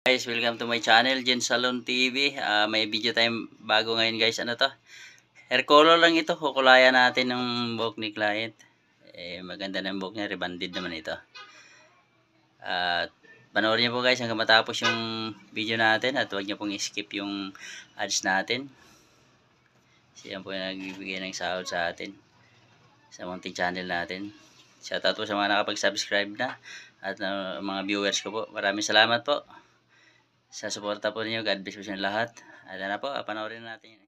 Guys, welcome to my channel, Jen Salon TV. May video time bago ngayon guys. Ano to? Hair color lang ito. Kukulayan natin ng buhok ni client. Maganda ng buhok niya. Rebanded naman ito. At panoorin niyo po guys hanggang matapos yung video natin. At huwag niyo pong skip yung ads natin. Siya po yung nagbibigay ng sahod sa atin sa munting channel natin. Shoutout po sa mga nakapag-subscribe na. At mga viewers ko po. Maraming salamat po sa suporta po ninyo. God bless po sa lahat. At na po, panoorin natin.